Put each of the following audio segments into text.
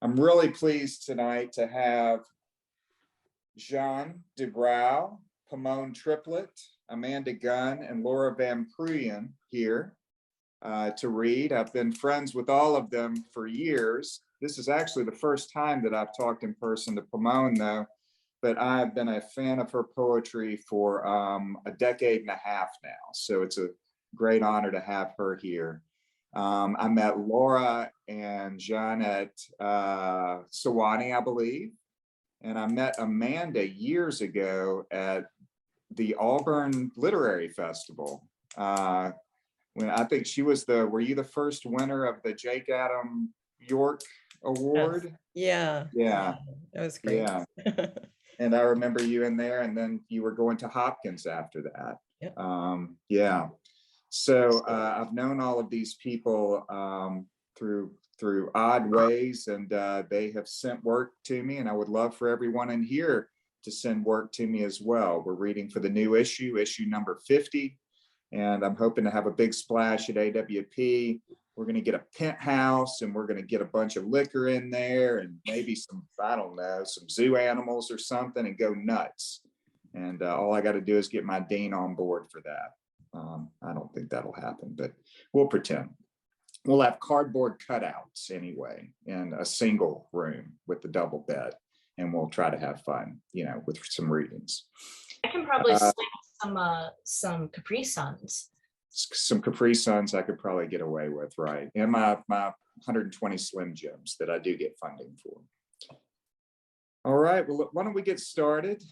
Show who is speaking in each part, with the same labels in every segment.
Speaker 1: I'm really pleased tonight to have Jehanne Dubrow, Pimone Triplett, Amanda Gunn, and Laura Van Prooyen here to read. I've been friends with all of them for years. This is actually the first time that I've talked in person to Pimone, though, but I've been a fan of her poetry for a decade and a half now. So it's a great honor to have her here. I met Laura and Jehanne at Sewanee, I believe. And I met Amanda years ago at the Auburn Literary Festival. When I think she was were you the first winner of the Jake Adam York Award?
Speaker 2: Yes. Yeah. That was great.
Speaker 1: Yeah. And I remember you in there, and then you were going to Hopkins after that.
Speaker 2: Yep.
Speaker 1: Yeah. So I've known all of these people through odd ways, and they have sent work to me, and I would love for everyone in here to send work to me as well. We're reading for the new issue number 50, and I'm hoping to have a big splash at AWP. We're going to get a penthouse, and we're going to get a bunch of liquor in there, and maybe some, I don't know, some zoo animals or something, and go nuts. And all I got to do is get my dean on board for that. I don't think that'll happen, but we'll pretend. We'll have cardboard cutouts anyway in a single room with the double bed, and we'll try to have fun, with some readings.
Speaker 3: I can probably sling some Capri Suns.
Speaker 1: Some Capri Suns I could probably get away with, right? And my 120 Slim Jims that I do get funding for. All right, well, why don't we get started?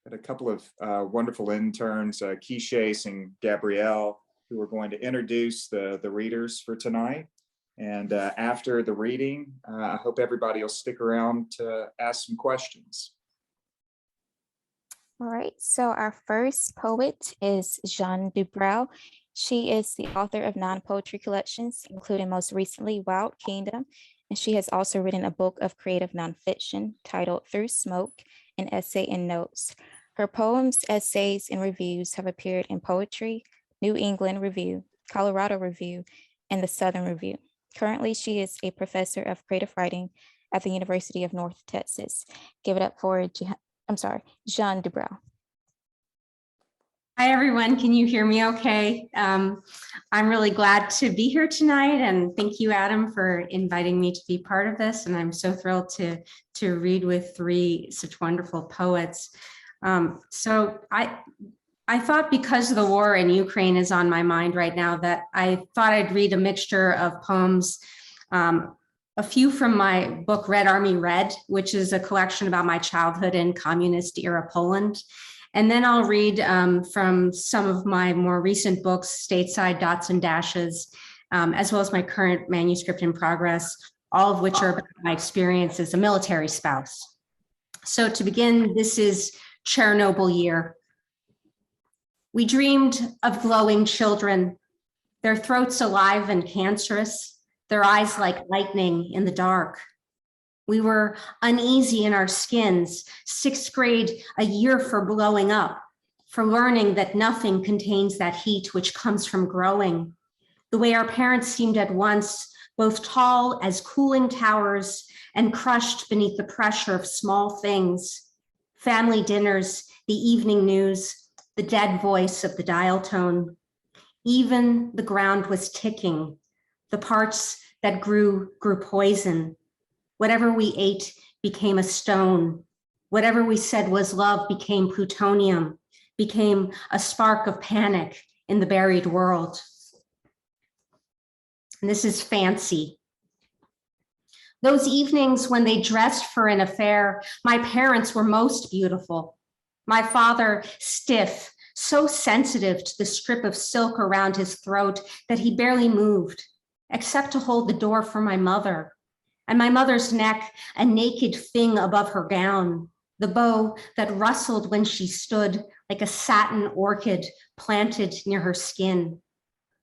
Speaker 1: Got a couple of wonderful interns, Keisha and Gabrielle, who are going to introduce the readers for tonight. And after the reading, I hope everybody will stick around to ask some questions.
Speaker 4: All right, so our first poet is Jehanne Dubrow. She is the author of 9 poetry collections, including most recently Wild Kingdom, and she has also written a book of creative nonfiction titled Through Smoke, an essay and notes. Her poems, essays, and reviews have appeared in Poetry, New England Review, Colorado Review, and the Southern Review. Currently, she is a professor of creative writing at the University of North Texas. Give it up for Jehanne Dubrow.
Speaker 5: Hi, everyone. Can you hear me okay? I'm really glad to be here tonight, and thank you, Adam, for inviting me to be part of this. And I'm so thrilled to read with 3 such wonderful poets. So I thought, because the war in Ukraine is on my mind right now, that I thought I'd read a mixture of poems, a few from my book, Red Army Red, which is a collection about my childhood in communist era Poland. And then I'll read from some of my more recent books, Stateside Dots and Dashes, as well as my current manuscript in progress, all of which are about my experience as a military spouse. So to begin, this is Chernobyl Year. We dreamed of glowing children, their throats alive and cancerous, their eyes like lightning in the dark. We were uneasy in our skins, 6th grade, a year for blowing up, for learning that nothing contains that heat which comes from growing. The way our parents seemed at once both tall as cooling towers and crushed beneath the pressure of small things. Family dinners, the evening news, the dead voice of the dial tone. Even the ground was ticking. The parts that grew poison. Whatever we ate became a stone. Whatever we said was love became plutonium, became a spark of panic in the buried world. And this is Fancy. Those evenings when they dressed for an affair, my parents were most beautiful. My father, stiff, so sensitive to the strip of silk around his throat that he barely moved, except to hold the door for my mother. And my mother's neck, a naked thing above her gown, the bow that rustled when she stood like a satin orchid planted near her skin.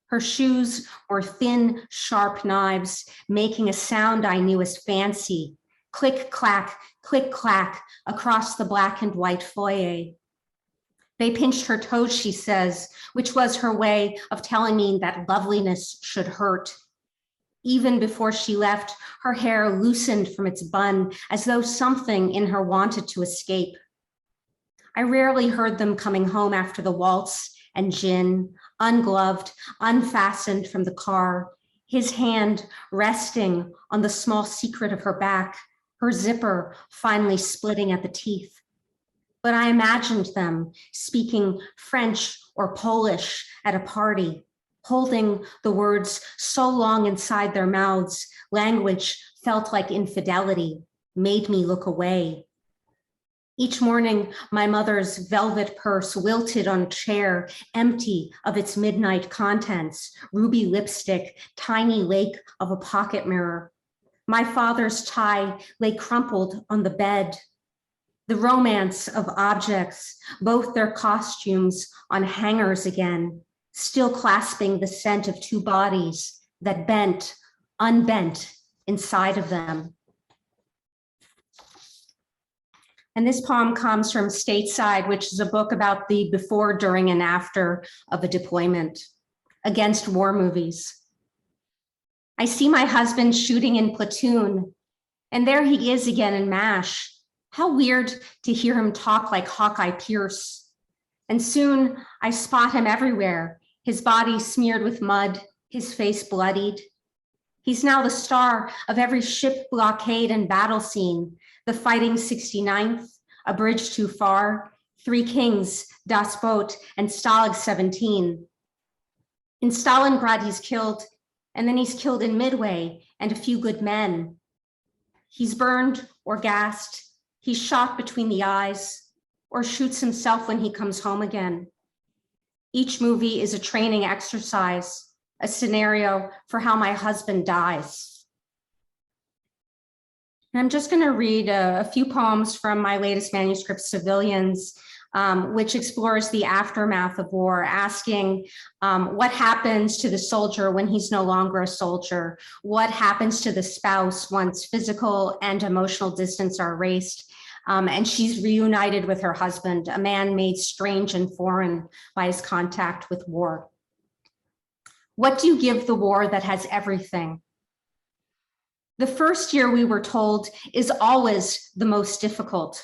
Speaker 5: Her shoes were thin, sharp knives, making a sound I knew as fancy. Click, clack, across the black and white foyer. They pinched her toes, she says, which was her way of telling me that loveliness should hurt. Even before she left, her hair loosened from its bun as though something in her wanted to escape. I rarely heard them coming home after the waltz and gin, ungloved, unfastened from the car, his hand resting on the small secret of her back, her zipper finally splitting at the teeth. But I imagined them speaking French or Polish at a party, holding the words so long inside their mouths, language felt like infidelity, made me look away. Each morning, my mother's velvet purse wilted on a chair, empty of its midnight contents, ruby lipstick, tiny lake of a pocket mirror. My father's tie lay crumpled on the bed. The romance of objects, both their costumes on hangers again, still clasping the scent of two bodies that bent, unbent inside of them. And this poem comes from Stateside, which is a book about the before, during, and after of a deployment, against war movies. I see my husband shooting in Platoon, and there he is again in MASH. How weird to hear him talk like Hawkeye Pierce. And soon I spot him everywhere, his body smeared with mud, his face bloodied. He's now the star of every ship blockade and battle scene, the Fighting 69th, A Bridge Too Far, Three Kings, Das Boot, and Stalag 17. In Stalingrad, he's killed, and then he's killed in Midway and a few good men. He's burned or gassed. He's shot between the eyes or shoots himself when he comes home again. Each movie is a training exercise, a scenario for how my husband dies. And I'm just going to read a few poems from my latest manuscript, Civilians, which explores the aftermath of war, asking what happens to the soldier when he's no longer a soldier? What happens to the spouse once physical and emotional distance are erased? And she's reunited with her husband, a man made strange and foreign by his contact with war. What do you give the war that has everything? The first year, we were told, is always the most difficult,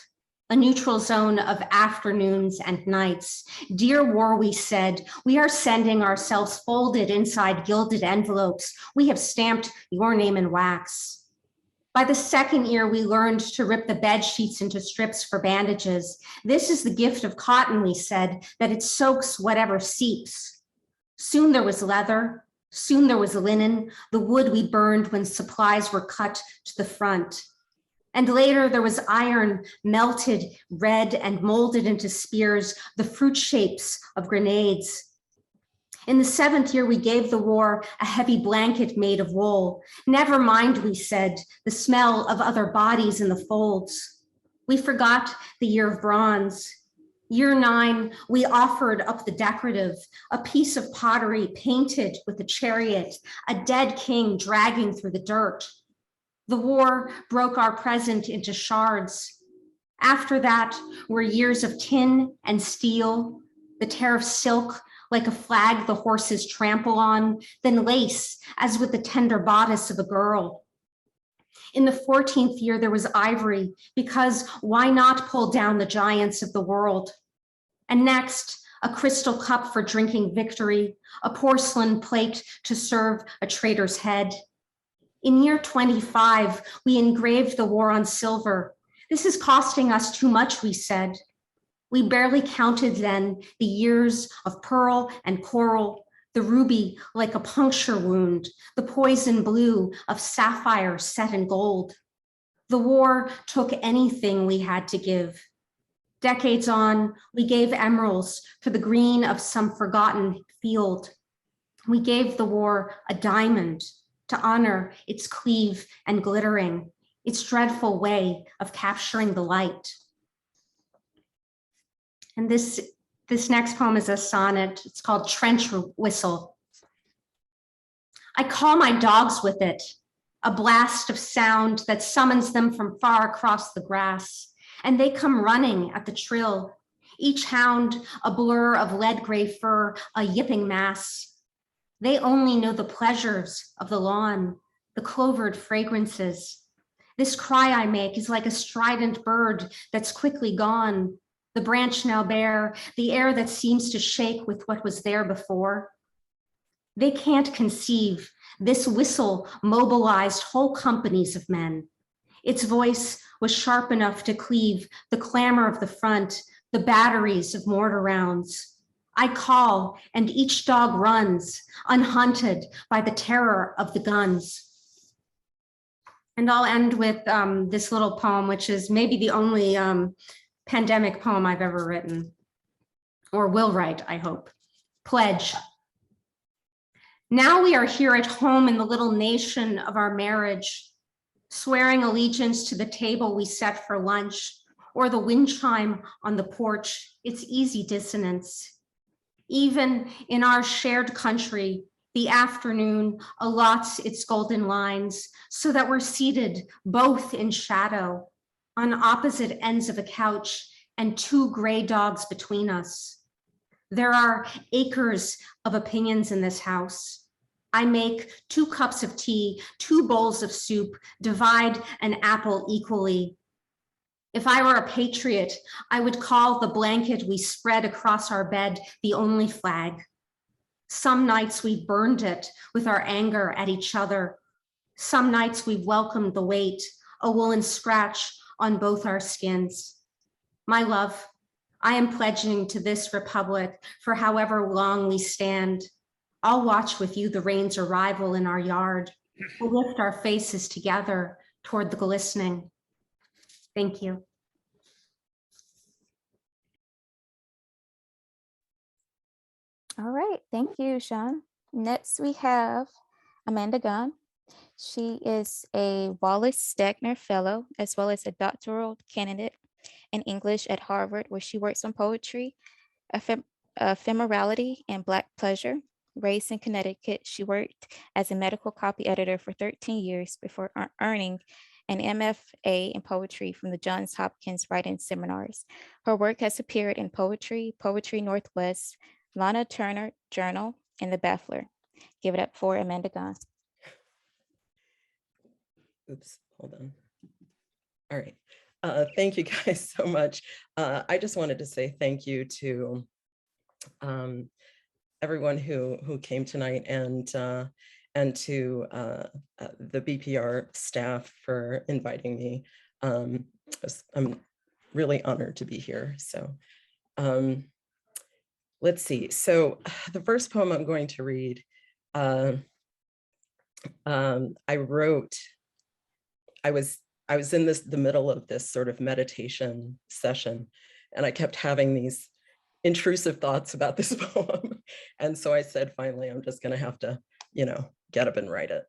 Speaker 5: a neutral zone of afternoons and nights. Dear war, we said, we are sending ourselves folded inside gilded envelopes. We have stamped your name in wax. By the second year, we learned to rip the bed sheets into strips for bandages. This is the gift of cotton, we said, that it soaks whatever seeps. Soon there was leather. Soon there was linen, the wood we burned when supplies were cut to the front. And later there was iron, melted, red, and molded into spears, the fruit shapes of grenades. In the seventh year, we gave the war a heavy blanket made of wool. Never mind, we said, the smell of other bodies in the folds. We forgot the year of bronze. Year 9, we offered up the decorative, a piece of pottery painted with a chariot, a dead king dragging through the dirt. The war broke our present into shards. After that were years of tin and steel, the tear of silk like a flag the horses trample on, then lace as with the tender bodice of a girl. In the 14th year, there was ivory, because why not pull down the giants of the world? And next, a crystal cup for drinking victory, a porcelain plate to serve a traitor's head. In year 25, we engraved the war on silver. This is costing us too much, we said. We barely counted then the years of pearl and coral, the ruby like a puncture wound, the poison blue of sapphire set in gold. The war took anything we had to give. Decades on, we gave emeralds for the green of some forgotten field. We gave the war a diamond to honor its cleave and glittering, its dreadful way of capturing the light. And this next poem is a sonnet. It's called Trench Whistle. I call my dogs with it, a blast of sound that summons them from far across the grass. And they come running at the trill, each hound a blur of lead gray fur, a yipping mass. They only know the pleasures of the lawn, the clovered fragrances. This cry I make is like a strident bird that's quickly gone. The branch now bare, the air that seems to shake with what was there before. They can't conceive. This whistle mobilized whole companies of men. Its voice was sharp enough to cleave the clamor of the front, the batteries of mortar rounds. I call, and each dog runs, unhunted by the terror of the guns. And I'll end with this little poem, which is maybe the only pandemic poem I've ever written, or will write, I hope. Pledge. Now we are here at home in the little nation of our marriage, swearing allegiance to the table we set for lunch, or the wind chime on the porch, its easy dissonance. Even in our shared country, the afternoon allots its golden lines so that we're seated both in shadow on opposite ends of a couch and two gray dogs between us. There are acres of opinions in this house. I make 2 cups of tea, 2 bowls of soup, divide an apple equally. If I were a patriot, I would call the blanket we spread across our bed the only flag. Some nights we burned it with our anger at each other. Some nights we welcomed the weight, a woolen scratch on both our skins. My love, I am pledging to this republic for however long we stand. I'll watch with you the rain's arrival in our yard. We'll lift our faces together toward the glistening. Thank you.
Speaker 4: All right, thank you, Jehanne. Next, we have Amanda Gunn. She is a Wallace Stegner Fellow, as well as a doctoral candidate in English at Harvard, where she works on poetry, ephemerality, and Black pleasure. Raised in Connecticut, she worked as a medical copy editor for 13 years before earning an MFA in poetry from the Johns Hopkins Writing Seminars. Her work has appeared in Poetry, Poetry Northwest, Lana Turner Journal, and The Baffler. Give it up for Amanda Gunn.
Speaker 2: Oops, hold on. All right. Thank you guys so much. I just wanted to say thank you to everyone who came tonight, and to the BPR staff for inviting me. I'm really honored to be here. So let's see. So the first poem I'm going to read, I was in the middle of this sort of meditation session, and I kept having these intrusive thoughts about this poem. And so I said, finally, I'm just gonna have to, get up and write it.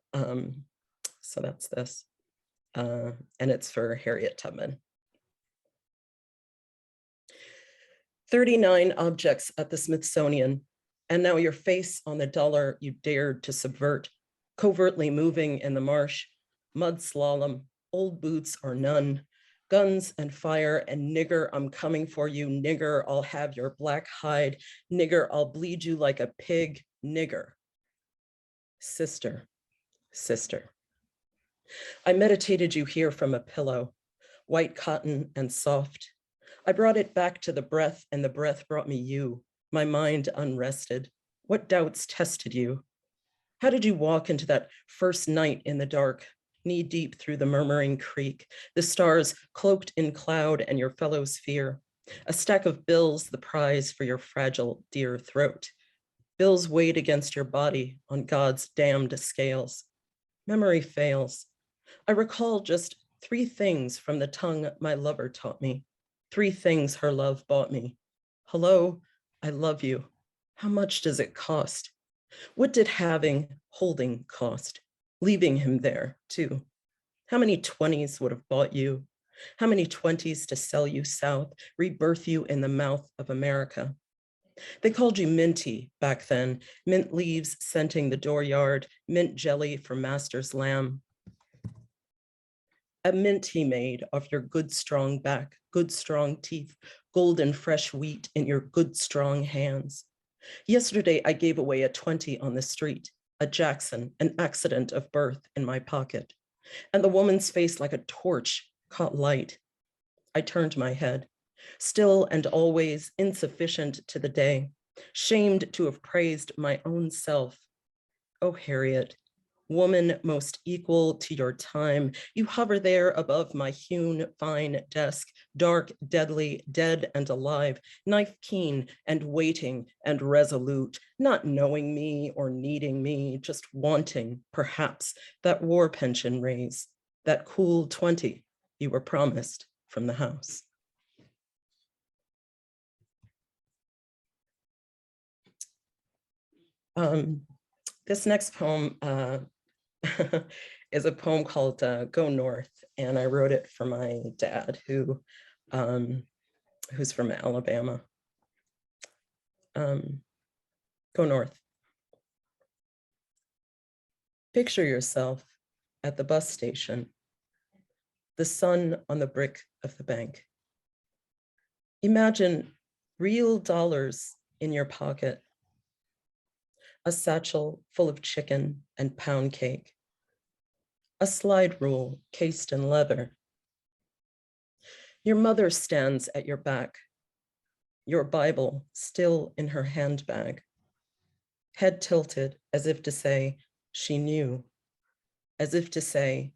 Speaker 2: So that's this, and it's for Harriet Tubman. 39 objects at the Smithsonian, and now your face on the dollar you dared to subvert, covertly moving in the marsh, mud slalom, old boots or none, guns and fire and nigger, I'm coming for you, nigger, I'll have your black hide, nigger, I'll bleed you like a pig, nigger. Sister, sister. I meditated you here from a pillow, white cotton and soft. I brought it back to the breath, and the breath brought me you, my mind unrested. What doubts tested you? How did you walk into that first night in the dark, knee deep through the murmuring creek, the stars cloaked in cloud and your fellow's fear, a stack of bills, the prize for your fragile, dear throat. Bills weighed against your body on God's damned scales. Memory fails. I recall just 3 things from the tongue my lover taught me, 3 things her love bought me. Hello, I love you. How much does it cost? What did having, holding cost? Leaving him there too. How many 20s would have bought you? How many 20s to sell you south, rebirth you in the mouth of America? They called you minty back then, mint leaves scenting the dooryard, mint jelly for master's lamb. A mint he made off your good strong back, good strong teeth, golden fresh wheat in your good strong hands. Yesterday I gave away a 20 on the street. a Jackson, an accident of birth in my pocket, and the woman's face like a torch caught light. I turned my head, still and always insufficient to the day, shamed to have praised my own self. Oh, Harriet, woman most equal to your time, you hover there above my hewn fine desk, dark, deadly, dead and alive, knife keen and waiting and resolute, not knowing me or needing me, just wanting, perhaps, that war pension raise, that cool 20 you were promised from the house. This next poem is a poem called Go North, and I wrote it for my dad, who's from Alabama. Go North. Picture yourself at the bus station, the sun on the brick of the bank. Imagine real dollars in your pocket, a satchel full of chicken and pound cake, a slide rule cased in leather. Your mother stands at your back, your Bible still in her handbag, head tilted as if to say she knew, as if to say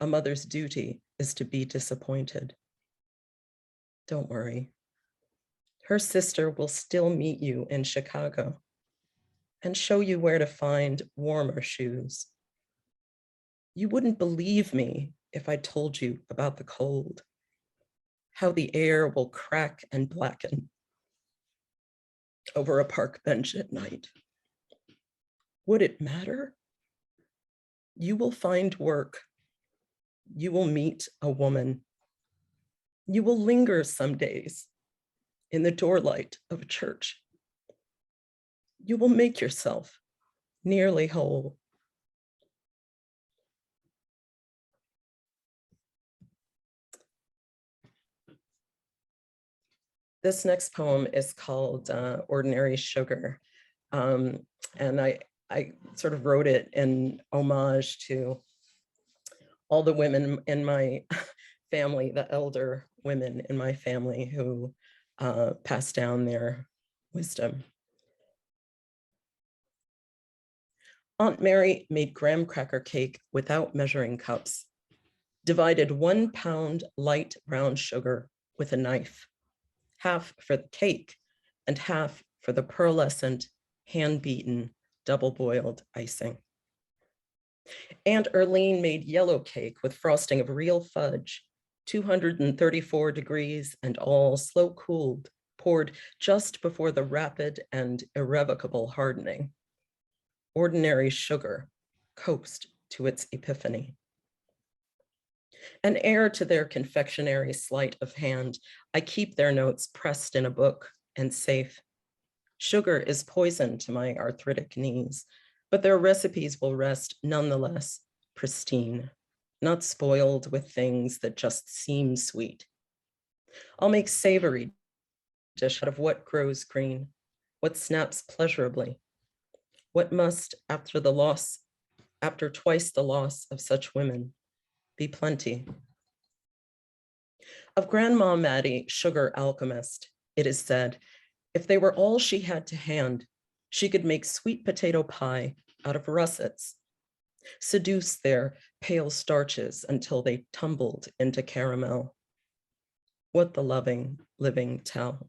Speaker 2: a mother's duty is to be disappointed. Don't worry. Her sister will still meet you in Chicago and show you where to find warmer shoes. You wouldn't believe me if I told you about the cold, how the air will crack and blacken over a park bench at night. Would it matter? You will find work. You will meet a woman. You will linger some days in the doorlight of a church. You will make yourself nearly whole. This next poem is called Ordinary Sugar. And I sort of wrote it in homage to all the women in my family, the elder women in my family who passed down their wisdom. Aunt Mary made graham cracker cake without measuring cups, divided 1 pound light brown sugar with a knife, half for the cake and half for the pearlescent, hand-beaten, double-boiled icing. Aunt Erlene made yellow cake with frosting of real fudge, 234 degrees and all slow cooled, poured just before the rapid and irrevocable hardening. Ordinary sugar coaxed to its epiphany. An heir to their confectionery sleight of hand, I keep their notes pressed in a book and safe. Sugar is poison to my arthritic knees, but their recipes will rest nonetheless pristine, not spoiled with things that just seem sweet. I'll make savory dish out of what grows green, what snaps pleasurably, what must, after twice the loss of such women, be plenty. Of Grandma Maddie, sugar alchemist, it is said, if they were all she had to hand, she could make sweet potato pie out of russets, seduce their pale starches until they tumbled into caramel. What the loving, living tell.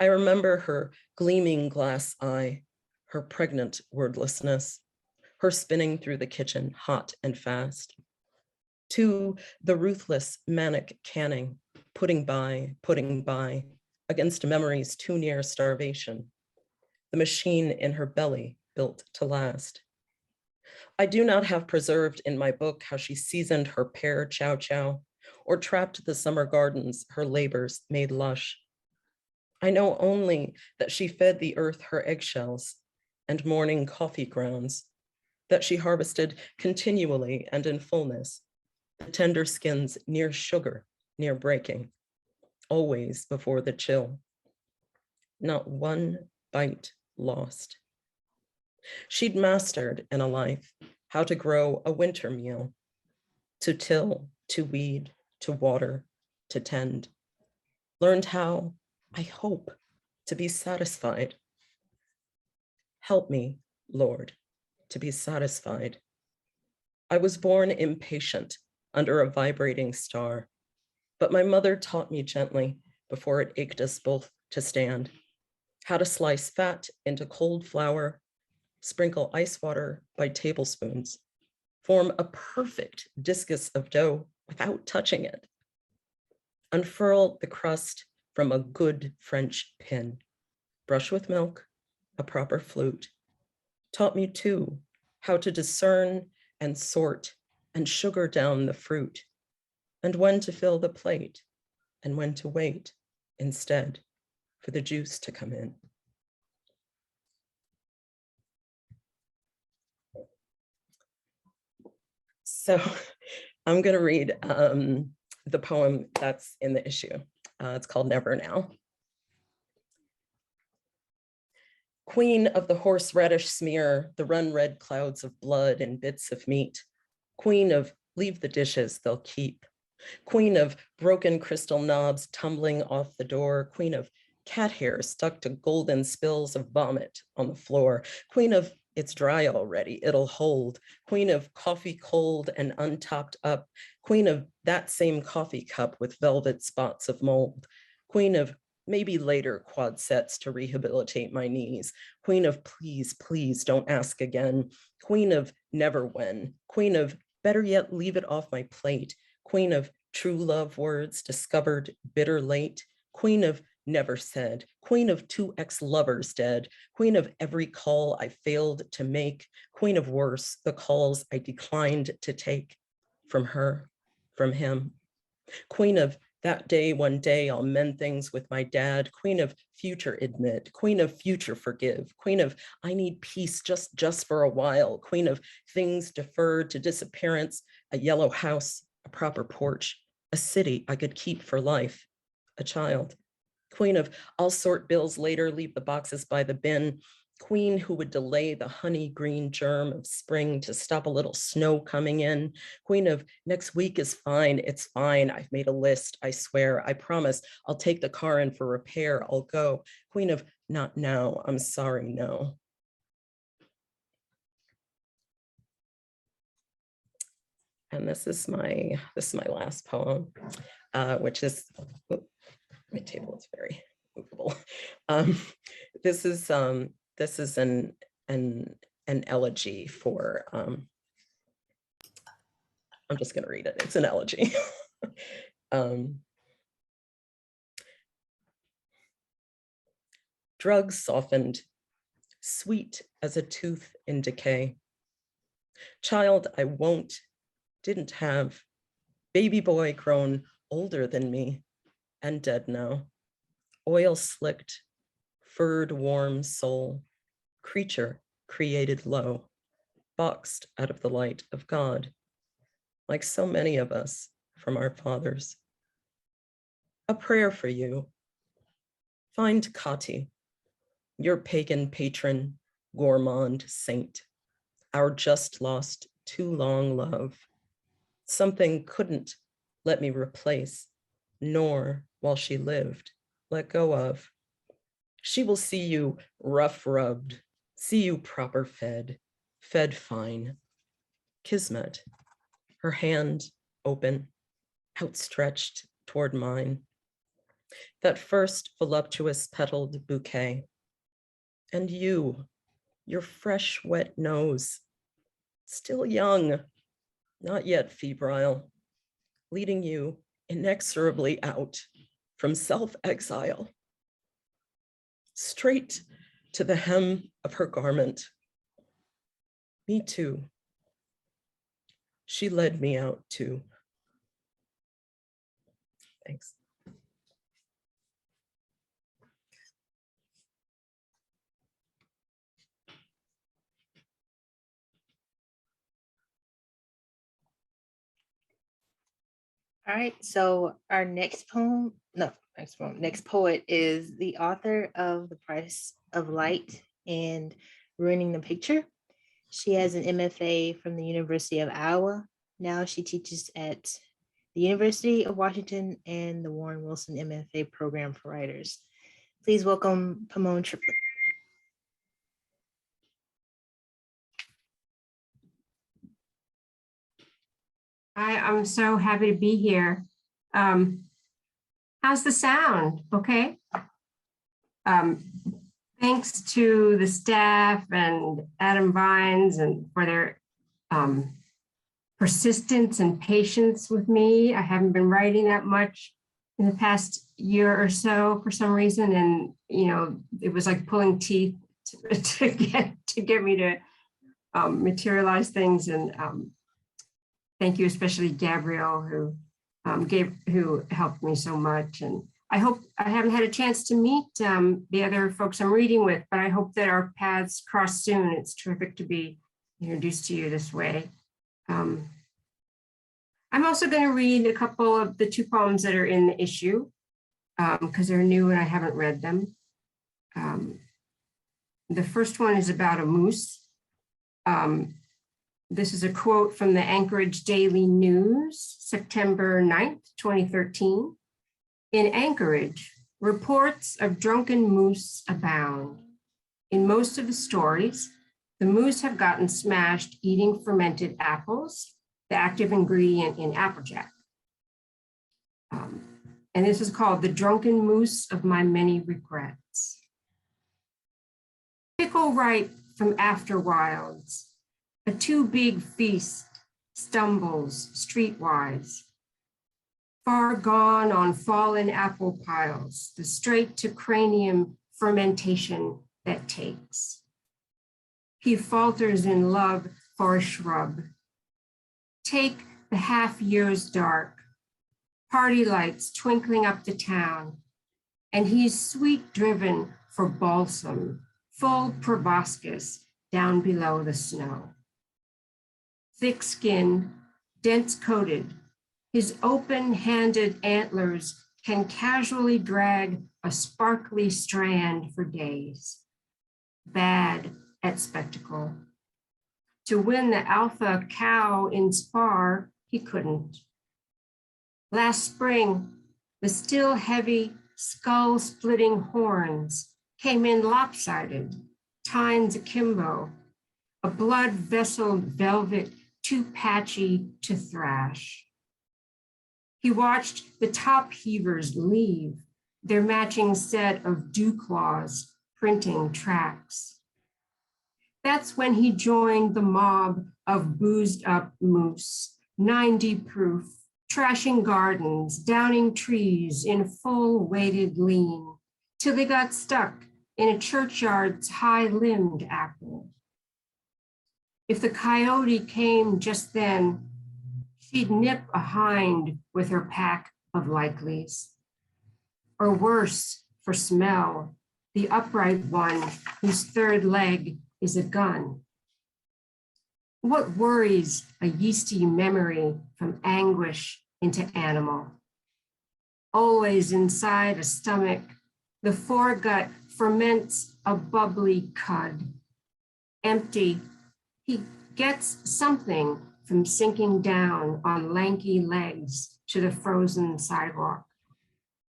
Speaker 2: I remember her gleaming glass eye, her pregnant wordlessness, her spinning through the kitchen hot and fast. To the ruthless manic canning, putting by, against memories too near starvation, the machine in her belly built to last. I do not have preserved in my book how she seasoned her pear chow chow or trapped the summer gardens her labors made lush. I know only that she fed the earth her eggshells and morning coffee grounds, that she harvested continually and in fullness, the tender skins near sugar, near breaking, always before the chill. Not one bite lost. She'd mastered in a life how to grow a winter meal, to till, to weed, to water, to tend. Learned how, I hope, to be satisfied. Help me, Lord, to be satisfied. I was born impatient under a vibrating star, but my mother taught me gently before it ached us both to stand, how to slice fat into cold flour, sprinkle ice water by tablespoons, form a perfect discus of dough without touching it, unfurl the crust from a good French pin, brush with milk, a proper flute, taught me too how to discern and sort and sugar down the fruit, and when to fill the plate and when to wait instead for the juice to come in. So I'm going to read the poem that's in the issue. It's called Never Now. Queen of the horseradish smear, the run red clouds of blood and bits of meat. Queen of leave the dishes, they'll keep. Queen of broken crystal knobs tumbling off the door. Queen of cat hair stuck to golden spills of vomit on the floor. Queen of it's dry already, it'll hold. Queen of coffee cold and untopped up. Queen of that same coffee cup with velvet spots of mold. Queen of maybe later quad sets to rehabilitate my knees. Queen of please, please don't ask again. Queen of never when. Queen of better yet leave it off my plate. Queen of true love words discovered bitter late. Queen of never said. Queen of 2 ex-lovers dead. Queen of every call I failed to make. Queen of worse, the calls I declined to take from her, from him. Queen of that day, one day I'll mend things with my dad. Queen of future admit. Queen of future forgive. Queen of I need peace just for a while. Queen of things deferred to disappearance. A yellow house, a proper porch, a city I could keep for life, a child. Queen of I'll sort bills later, leave the boxes by the bin. Queen who would delay the honey green germ of spring to stop a little snow coming in. Queen of next week is fine, it's fine. I've made a list, I swear, I promise. I'll take the car in for repair, I'll go. Queen of not now, I'm sorry, no. And this is my last poem, which is, my table is very movable. This is an elegy for, I'm just going to read it. It's an elegy. Drugs softened, sweet as a tooth in decay. Child I won't, didn't have, baby boy grown older than me and dead now. Oil slicked, furred warm soul, creature created low, boxed out of the light of God, like so many of us from our fathers. A prayer for you. Find Kati, your pagan patron, gourmand saint, our just lost too long love. Something couldn't let me replace, nor while she lived, let go of. She will see you rough rubbed, see you proper fed, fed fine. Kismet, her hand open, outstretched toward mine. That first voluptuous petaled bouquet. And you, your fresh, wet nose, still young, not yet febrile, leading you inexorably out from self-exile, straight to the hem of her garment. Me too. She led me out too. Thanks.
Speaker 6: All right, so our next poet is the author of The Price of Light and Ruining the Picture. She has an MFA from the University of Iowa. Now she teaches at the University of Washington and the Warren Wilson MFA program for writers. Please welcome Pimone Triplett.
Speaker 5: I'm so happy to be here. How's the sound? Okay. Thanks to the staff and Adam Vines and for their persistence and patience with me. I haven't been writing that much in the past year or so for some reason, and it was like pulling teeth to get me to materialize things. And thank you, especially Gabrielle, who helped me so much. And I hope I haven't had a chance to meet the other folks I'm reading with, but I hope that our paths cross soon. It's terrific to be introduced to you this way. I'm also going to read a couple of the 2 poems that are in the issue because they're new and I haven't read them. The first one is about a moose. This is a quote from the Anchorage Daily News, September 9th, 2013. In Anchorage, reports of drunken moose abound. In most of the stories, the moose have gotten smashed eating fermented apples, the active ingredient in Applejack. And this is called The Drunken Moose of My Many Regrets. Pickle ripe from afterwilds, a too big feast stumbles streetwise. Far gone on fallen apple piles, the straight to cranium fermentation that takes. He falters in love for a shrub. Take the half year's dark, party lights twinkling up the town, and he's sweet driven for balsam, full proboscis down below the snow. Thick skinned, dense coated, his open-handed antlers can casually drag a sparkly strand for days. Bad at spectacle. To win the alpha cow in spar, he couldn't. Last spring, the still heavy, skull-splitting horns came in lopsided, tines akimbo, a blood-vesseled velvet too patchy to thrash. He watched the top heavers leave, their matching set of dew claws printing tracks. That's when he joined the mob of boozed up moose, 90 proof, trashing gardens, downing trees in full weighted lean, till they got stuck in a churchyard's high-limbed apple. If the coyote came just then, she'd nip a hind with her pack of likelies. Or worse, for smell, the upright one whose third leg is a gun. What worries a yeasty memory from anguish into animal? Always inside a stomach, the foregut ferments a bubbly cud. Empty, he gets something from sinking down on lanky legs to the frozen sidewalk.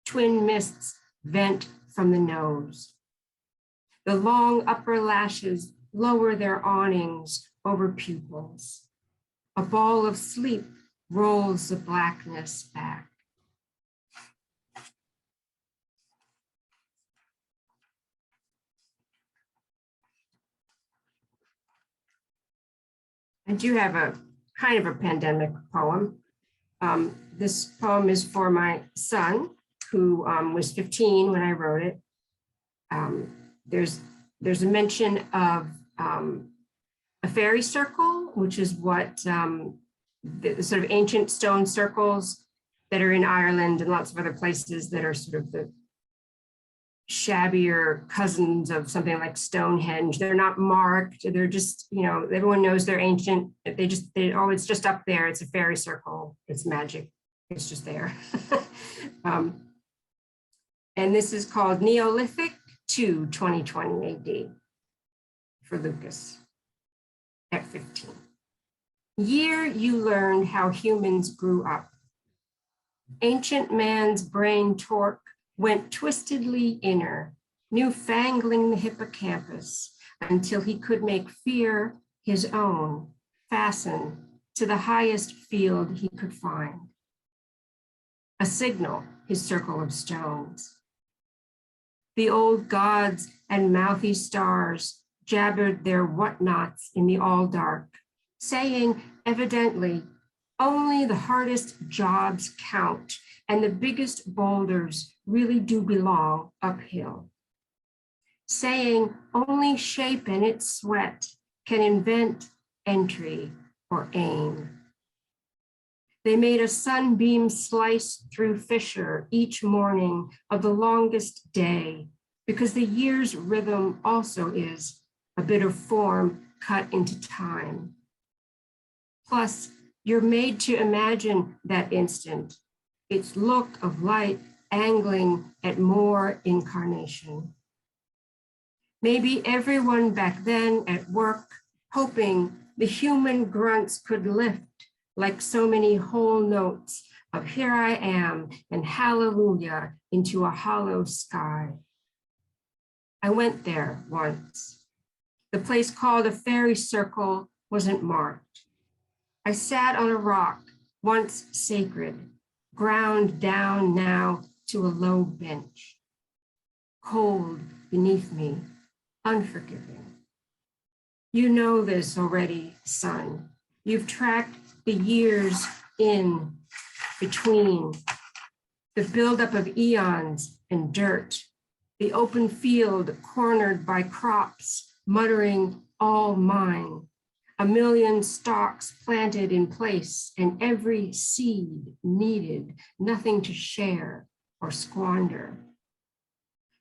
Speaker 5: Twin mists vent from the nose. The long upper lashes lower their awnings over pupils. A ball of sleep rolls the blackness back. I do have a kind of a pandemic poem. This poem is for my son, who was 15 when I wrote it. There's a mention of a fairy circle, which is what the sort of ancient stone circles that are in Ireland and lots of other places that are sort of the shabbier cousins of something like Stonehenge. They're not marked. They're just, everyone knows they're ancient. It's just up there. It's a fairy circle. It's magic. It's just there. And this is called Neolithic to 2020 AD. for Lucas at 15. Year you learned how humans grew up. Ancient man's brain torque went twistedly inner, newfangling the hippocampus until he could make fear his own, fasten to the highest field he could find. A signal, his circle of stones. The old gods and mouthy stars jabbered their whatnots in the all dark, saying evidently, only the hardest jobs count and the biggest boulders really do belong uphill. Saying only shape in its sweat can invent entry or aim. They made a sunbeam slice through fissure each morning of the longest day, because the year's rhythm also is a bit of form cut into time. Plus, you're made to imagine that instant, its look of light angling at more incarnation. Maybe everyone back then at work, hoping the human grunts could lift like so many whole notes of here I am and hallelujah into a hollow sky. I went there once. The place called a fairy circle wasn't marked. I sat on a rock, once sacred, ground down now to a low bench. Cold beneath me, unforgiving. You know this already, son. You've tracked the years in between, the buildup of eons and dirt, the open field cornered by crops, muttering all mine, a million stalks planted in place and every seed needed, nothing to share or squander.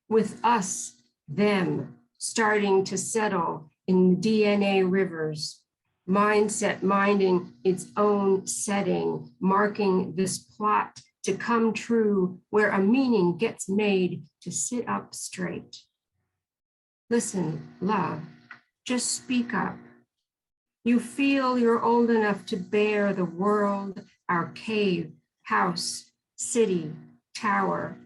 Speaker 5: With us, them starting to settle in the DNA rivers, mindset minding its own setting, marking this plot to come true where a meaning gets made to sit up straight. Listen, love, just speak up. You feel you're old enough to bear the world, our cave, house, city, tower,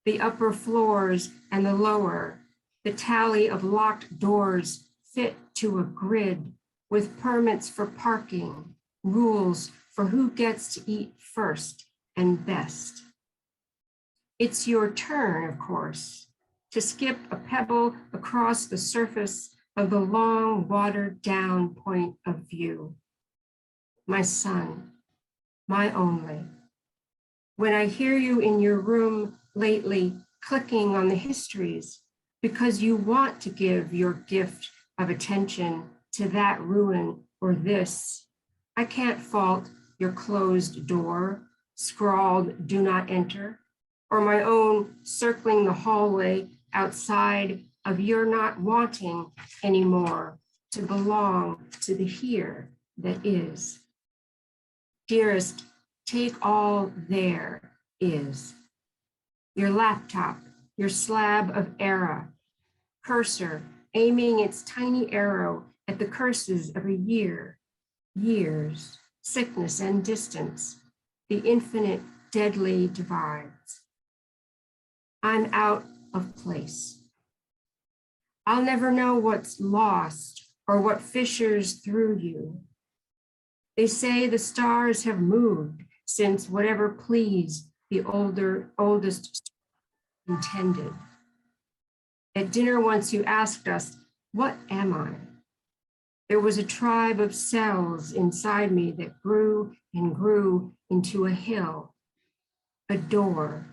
Speaker 5: the upper floors and the lower, the tally of locked doors fit to a grid with permits for parking, rules for who gets to eat first and best. It's your turn, of course, to skip a pebble across the surface of the long watered down point of view. My son, my only. When I hear you in your room lately clicking on the histories because you want to give your gift of attention to that ruin or this, I can't fault your closed door, scrawled do not enter, or my own circling the hallway outside of your not wanting anymore to belong to the here that is. Dearest, take all there is. Your laptop, your slab of era, cursor aiming its tiny arrow at the curses of a year, years, sickness and distance, the infinite deadly divides. I'm out of place. I'll never know what's lost or what fissures through you. They say the stars have moved since whatever pleased the oldest intended. At dinner once you asked us, what am I? There was a tribe of cells inside me that grew and grew into a hill, a door.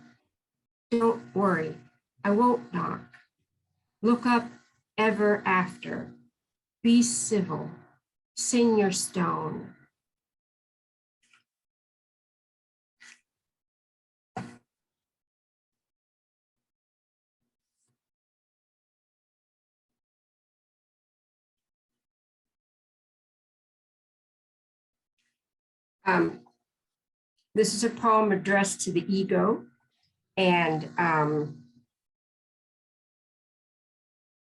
Speaker 5: Don't worry, I won't knock. Look up ever after. Be civil, sing your stone. This is a poem addressed to the ego, and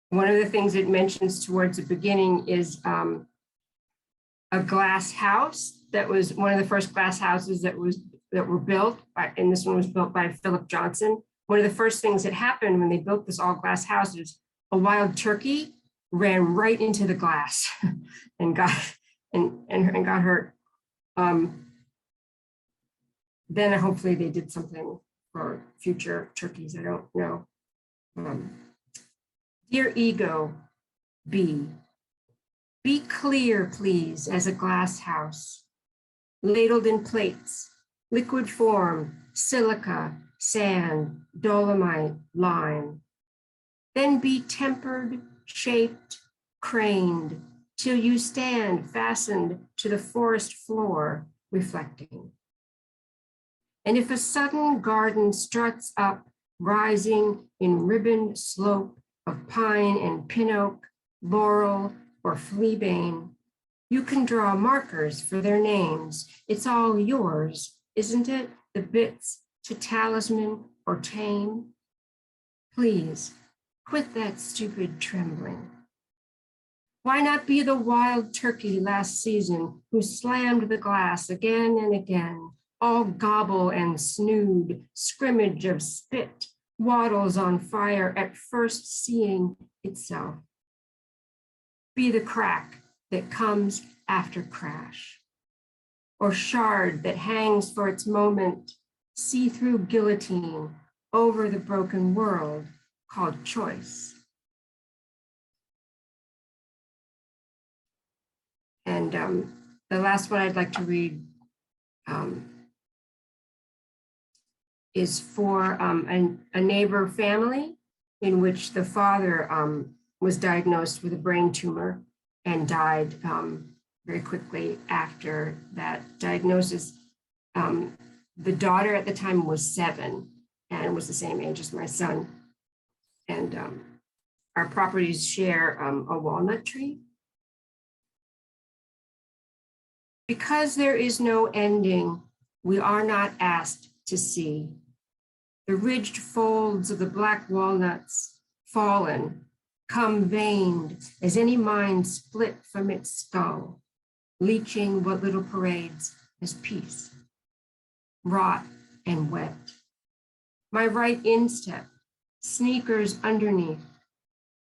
Speaker 5: One of the things it mentions towards the beginning is a glass house that was one of the first glass houses that were built by, and this one was built by Philip Johnson. One of the first things that happened when they built this all glass house is a wild turkey ran right into the glass and got hurt. Then hopefully they did something for future turkeys. I don't know. Dear ego, be clear, please, as a glass house, ladled in plates, liquid form, silica, sand, dolomite, lime. Then be tempered, shaped, craned, till you stand fastened to the forest floor, reflecting. And if a sudden garden struts up, rising in ribboned slope of pine and pin oak, laurel, or fleabane, you can draw markers for their names. It's all yours, isn't it? The bits to talisman or tame. Please, quit that stupid trembling. Why not be the wild turkey last season who slammed the glass again and again, all gobble and snood, scrimmage of spit, waddles on fire at first seeing itself. Be the crack that comes after crash, or shard that hangs for its moment, see-through guillotine over the broken world called choice. And the last one I'd like to read is for a neighbor family in which the father was diagnosed with a brain tumor and died very quickly after that diagnosis. The daughter at the time was 7 and was the same age as my son. And our properties share a walnut tree. Because there is no ending, we are not asked to see. The ridged folds of the black walnuts, fallen, come veined as any mind split from its skull, leaching what little parades as peace, wrought and wet. My right instep, sneakers underneath,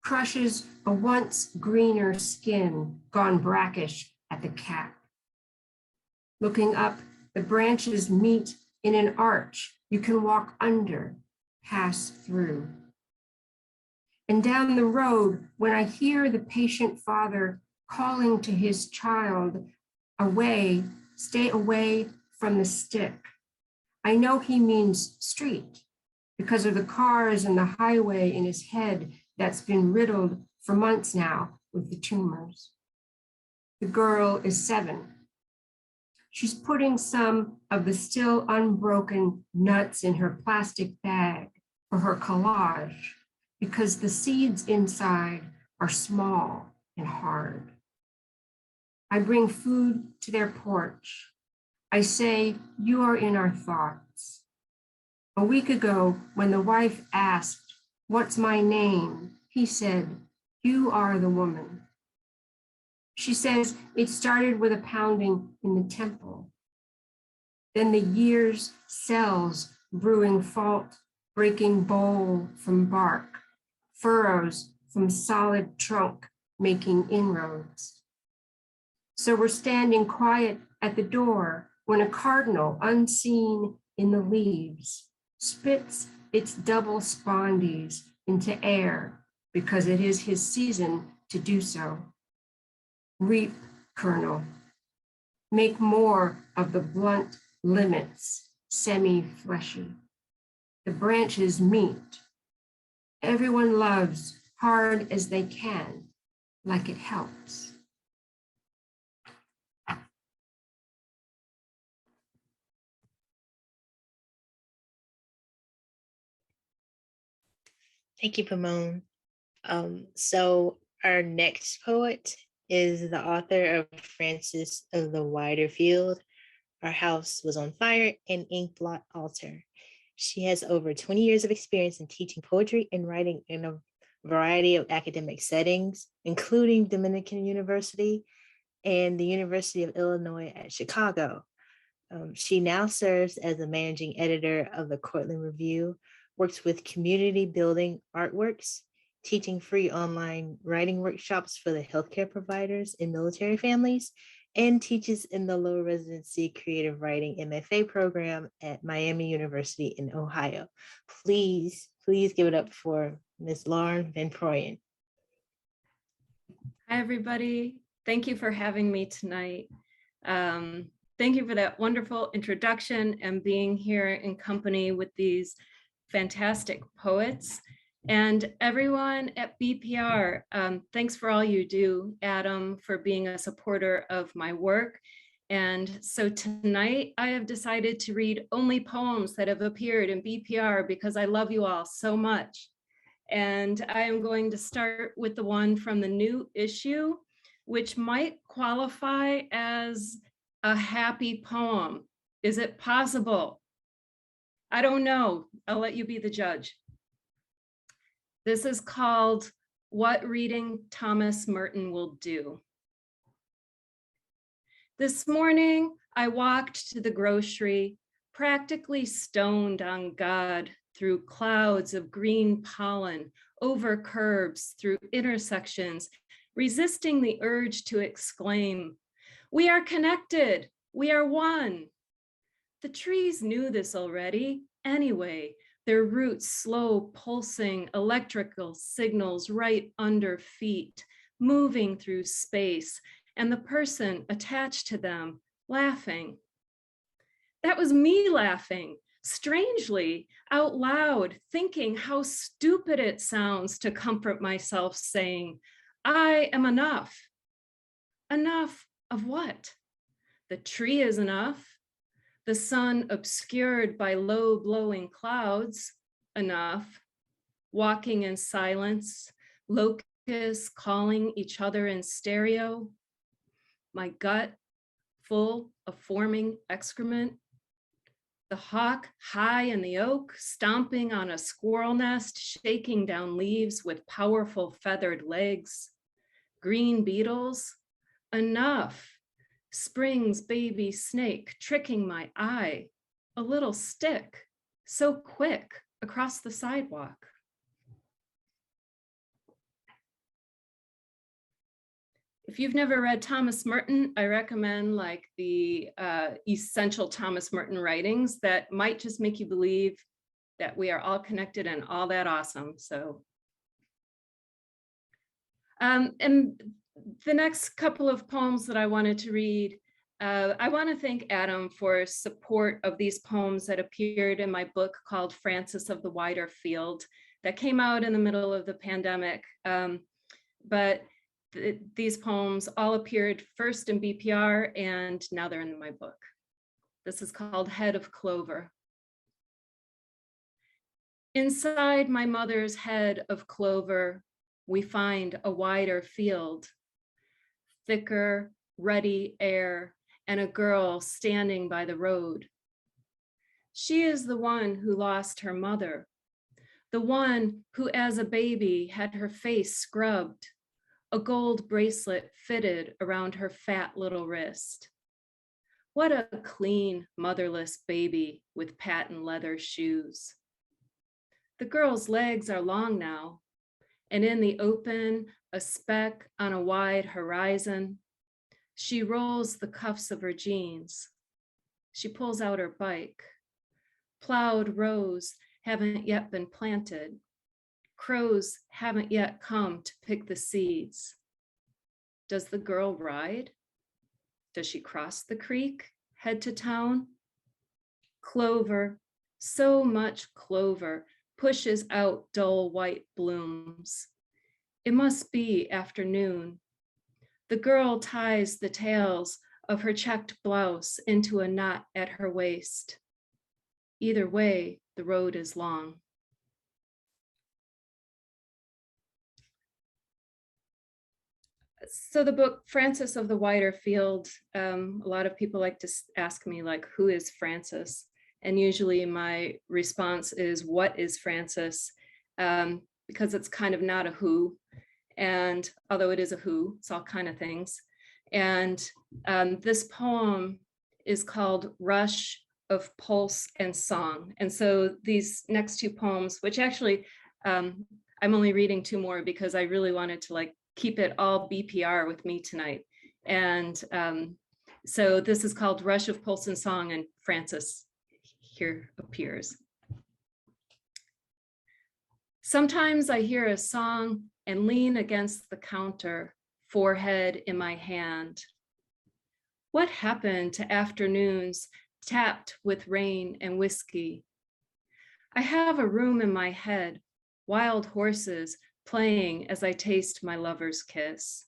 Speaker 5: crushes a once greener skin gone brackish at the cap. Looking up, the branches meet in an arch you can walk under, pass through. And down the road, when I hear the patient father calling to his child, away, stay away from the stick, I know he means street because of the cars and the highway in his head that's been riddled for months now with the tumors. The girl is 7. She's putting some of the still unbroken nuts in her plastic bag for her collage because the seeds inside are small and hard. I bring food to their porch. I say, you are in our thoughts. A week ago, when the wife asked, what's my name? He said, you are the woman. She says it started with a pounding in the temple. Then the years, cells brewing fault, breaking bowl from bark, furrows from solid trunk making inroads. So we're standing quiet at the door when a cardinal unseen in the leaves spits its double spondees into air because it is his season to do so. Reap, Colonel. Make more of the blunt limits, semi-fleshy. The branches meet. Everyone loves hard as they can, like it helps.
Speaker 6: Thank you, Pimone. So our next poet is the author of Francis of the Wider Field, Our House Was on Fire, and Inkblot Altar. She has over 20 years of experience in teaching poetry and writing in a variety of academic settings, including Dominican University and the University of Illinois at Chicago. She now serves as the managing editor of the Cortland Review, works with community building artworks, teaching free online writing workshops for the healthcare providers and military families, and teaches in the low residency creative writing MFA program at Miami University in Ohio. Please give it up for Ms. Laura Van Prooyen.
Speaker 7: Hi, everybody. Thank you for having me tonight. Thank you for that wonderful introduction and being here in company with these fantastic poets. And everyone at BPR, thanks for all you do, Adam, for being a supporter of my work. And so tonight I have decided to read only poems that have appeared in BPR because I love you all so much. And I am going to start with the one from the new issue, which might qualify as a happy poem. Is it possible? I don't know. I'll let you be the judge. This is called What Reading Thomas Merton Will Do. This morning, I walked to the grocery, practically stoned on God, through clouds of green pollen, over curbs, through intersections, resisting the urge to exclaim, "We are connected, we are one." The trees knew this already. Anyway, their roots slow pulsing electrical signals right under feet, moving through space, and the person attached to them laughing. That was me laughing, strangely, out loud, thinking how stupid it sounds to comfort myself saying, I am enough. Enough of what? The tree is enough. The sun obscured by low blowing clouds, enough. Walking in silence, locusts calling each other in stereo. My gut full of forming excrement. The hawk high in the oak, stomping on a squirrel nest, shaking down leaves with powerful feathered legs. Green beetles, enough. Spring's baby snake tricking my eye. A little stick, so quick across the sidewalk. If you've never read Thomas Merton, I recommend like the essential Thomas Merton writings that might just make you believe that we are all connected and all that awesome. So, and the next couple of poems that I wanted to read, I want to thank Adam for support of these poems that appeared in my book called Francis of the Wider Field that came out in the middle of the pandemic. But these poems all appeared first in BPR and now they're in my book. This is called Head of Clover. Inside my mother's head of clover, we find a wider field, thicker, ruddy air, and a girl standing by the road. She is the one who lost her mother, the one who as a baby had her face scrubbed, a gold bracelet fitted around her fat little wrist. What a clean, motherless baby with patent leather shoes. The girl's legs are long now, and in the open, a speck on a wide horizon. She rolls the cuffs of her jeans. She pulls out her bike. Plowed rows haven't yet been planted. Crows haven't yet come to pick the seeds. Does the girl ride? Does she cross the creek, head to town? Clover, so much clover, pushes out dull white blooms. It must be afternoon. The girl ties the tails of her checked blouse into a knot at her waist. Either way, the road is long. So the book, Francis of the Wider Field, a lot of people like to ask me like, who is Francis? And usually my response is, what is Francis? because it's kind of not a who. And although it is a who, it's all kind of things. And this poem is called Rush of Pulse and Song. And so these next two poems, which actually I'm only reading two more because I really wanted to like keep it all BPR with me tonight. And so this is called Rush of Pulse and Song, and Francis here appears. Sometimes I hear a song and lean against the counter, forehead in my hand. What happened to afternoons tapped with rain and whiskey? I have a room in my head, wild horses playing as I taste my lover's kiss.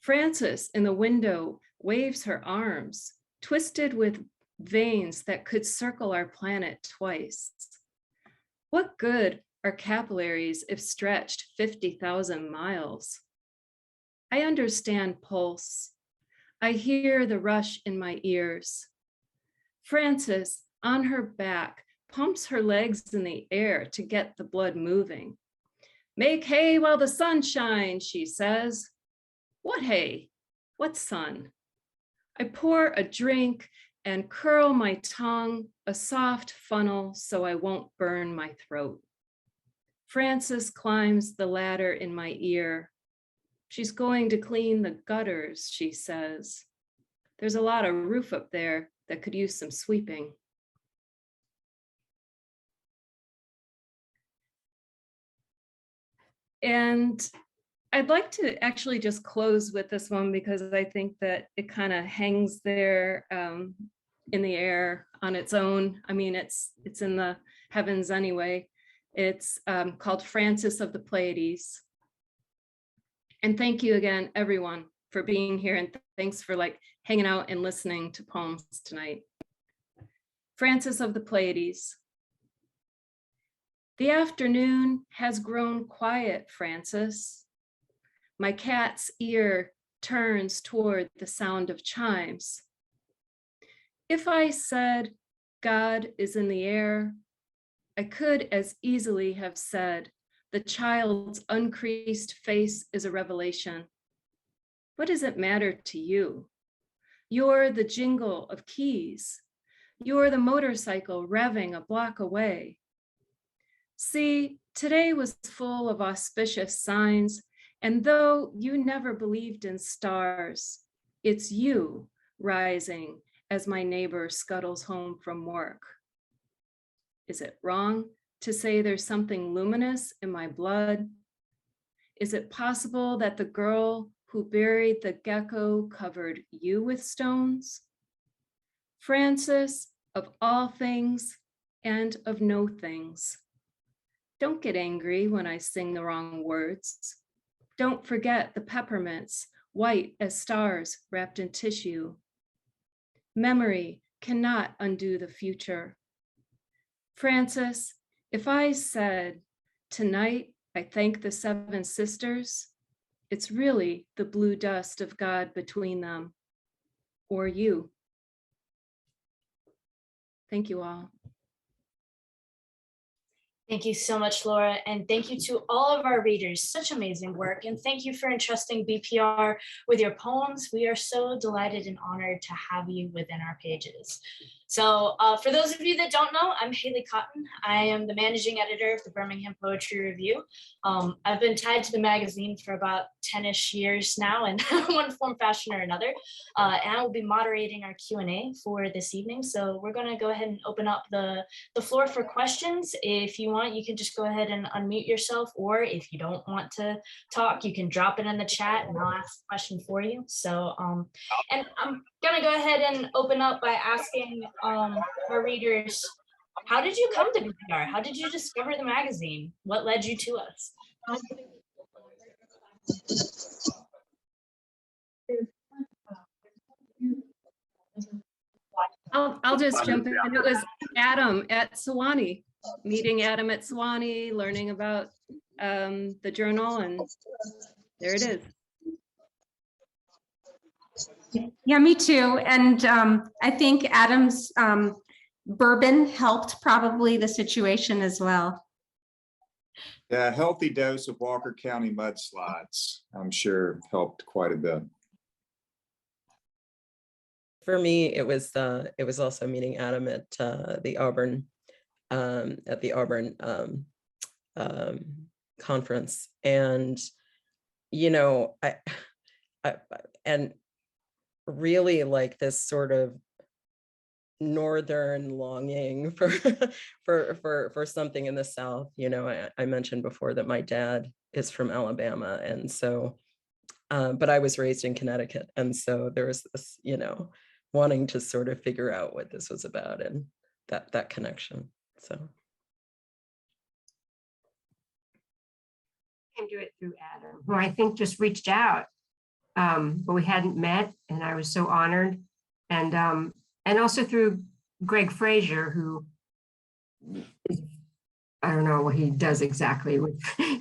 Speaker 7: Frances in the window waves her arms, twisted with veins that could circle our planet twice. What good are capillaries if stretched 50,000 miles? I understand pulse. I hear the rush in my ears. Frances, on her back, pumps her legs in the air to get the blood moving. Make hay while the sun shines, she says. What hay? What sun? I pour a drink and curl my tongue, a soft funnel so I won't burn my throat. Frances climbs the ladder in my ear. She's going to clean the gutters, she says. There's a lot of roof up there that could use some sweeping. And I'd like to actually just close with this one because I think that it kind of hangs there in the air on its own. I mean, it's in the heavens anyway. It's called Francis of the Pleiades. And thank you again, everyone, for being here, and thanks for like hanging out and listening to poems tonight. Francis of the Pleiades. The afternoon has grown quiet, Francis. My cat's ear turns toward the sound of chimes. If I said God is in the air, I could as easily have said the child's uncreased face is a revelation. What does it matter to you? You're the jingle of keys. You're the motorcycle revving a block away. See, today was full of auspicious signs, and though you never believed in stars, it's you rising as my neighbor scuttles home from work. Is it wrong to say there's something luminous in my blood? Is it possible that the girl who buried the gecko covered you with stones? Francis, of all things and of no things. Don't get angry when I sing the wrong words. Don't forget the peppermints, white as stars wrapped in tissue. Memory cannot undo the future. Francis, if I said, tonight I thank the seven sisters, it's really the blue dust of God between them, or you. Thank you all.
Speaker 3: Thank you so much, Laura, and thank you to all of our readers. Such amazing work, and thank you for entrusting BPR with your poems. We are so delighted and honored to have you within our pages. So for those of you that don't know, I'm Haley Cotton. I am the managing editor of the Birmingham Poetry Review. I've been tied to the magazine for about 10-ish years now in one form, fashion, or another. And I will be moderating our Q&A for this evening. So we're going to go ahead and open up the floor for questions. If you want, you can just go ahead and unmute yourself, or if you don't want to talk, you can drop it in the chat and I'll ask the question for you. So, and I'm gonna go ahead and open up by asking our readers, how did you come to BPR? How did you discover the magazine? What led you to us?
Speaker 7: I'll just jump in. It was Adam at Sewanee, meeting Adam at Sewanee, learning about the journal, and there it is.
Speaker 5: Yeah, me too. And I think Adam's bourbon helped probably the situation as well.
Speaker 1: Yeah, a healthy dose of Walker County mudslides, I'm sure helped quite a bit.
Speaker 2: For me, it was also meeting Adam at the Auburn conference. And, you know, I and really like this sort of northern longing for for something in the South. You know, I mentioned before that my dad is from Alabama, and so but I was raised in Connecticut, and so there was this, you know, wanting to sort of figure out what this was about and that connection. So
Speaker 8: Came to it through Adam, who I think just reached out, but we hadn't met, and I was so honored. And also through Greg Frazier, who is, I don't know what he does exactly.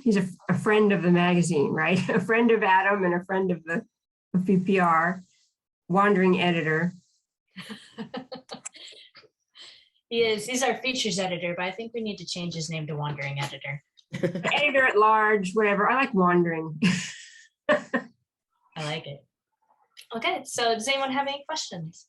Speaker 8: He's a friend of the magazine, right? A friend of Adam and a friend of the BPR, wandering editor.
Speaker 3: He's our features editor, but I think we need to change his name to wandering editor.
Speaker 8: Editor at large, whatever. I like wandering.
Speaker 3: I like it. Okay, so does anyone have any questions?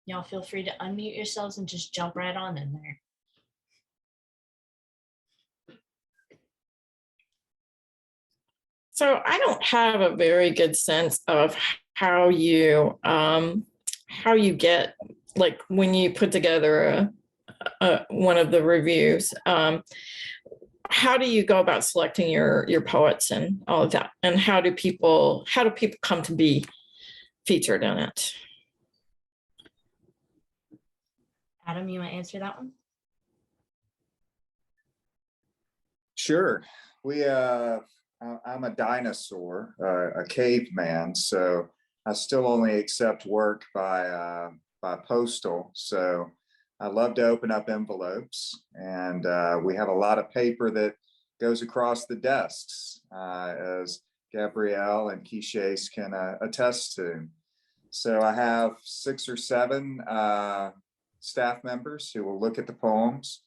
Speaker 3: Y'all feel free to unmute yourselves and just jump right on in there.
Speaker 9: So I don't have a very good sense of how you get, like, when you put together one of the reviews, how do you go about selecting your poets and all of that, and how do people come to be featured in it?
Speaker 3: Adam, you want to answer that one?
Speaker 1: Sure. I'm a dinosaur, a caveman, so I still only accept work by postal. So I love to open up envelopes, and we have a lot of paper that goes across the desks, as Gabrielle and Keishace can attest to. So I have 6 or 7 staff members who will look at the poems.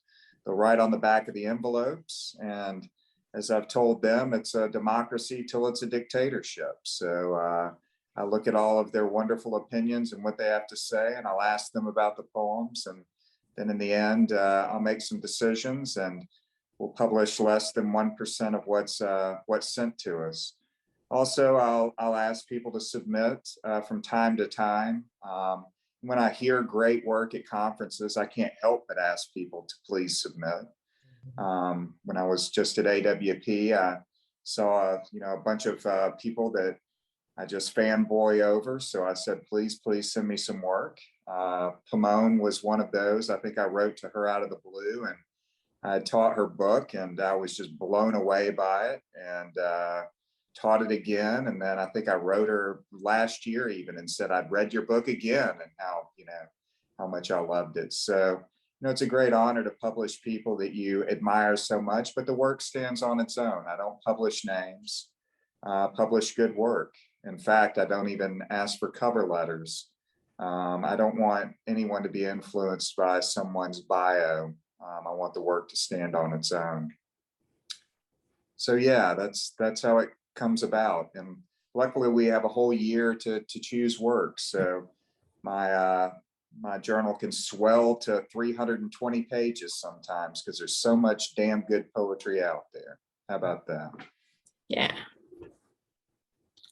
Speaker 1: They'll write on the back of the envelopes, and as I've told them, it's a democracy till it's a dictatorship. So I look at all of their wonderful opinions and what they have to say, and I'll ask them about the poems. And then in the end, I'll make some decisions, and we'll publish less than 1% of what's sent to us. Also, I'll ask people to submit from time to time. When I hear great work at conferences, I can't help but ask people to please submit. When I was just at AWP, I saw a bunch of people that I just fanboy over. So I said, please send me some work. Pimone was one of those. I think I wrote to her out of the blue, and I taught her book, and I was just blown away by it, and taught it again. And then I think I wrote her last year even and said, I'd read your book again, and how much I loved it. So, it's a great honor to publish people that you admire so much, but the work stands on its own. I don't publish names, publish good work. In fact, I don't even ask for cover letters. I don't want anyone to be influenced by someone's bio. I want the work to stand on its own. So yeah, that's how it comes about. And luckily we have a whole year to choose work. So my journal can swell to 320 pages sometimes because there's so much damn good poetry out there. How about that?
Speaker 9: Yeah.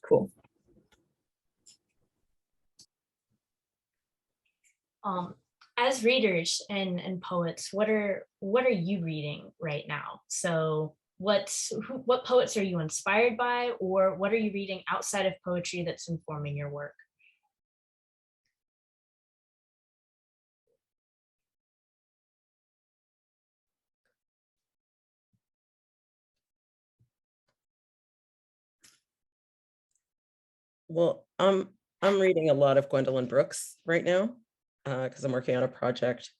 Speaker 9: Cool.
Speaker 3: As readers and poets, what are you reading right now? So what poets are you inspired by, or what are you reading outside of poetry that's informing your work?
Speaker 2: well, I'm reading a lot of Gwendolyn Brooks right now because I'm working on a project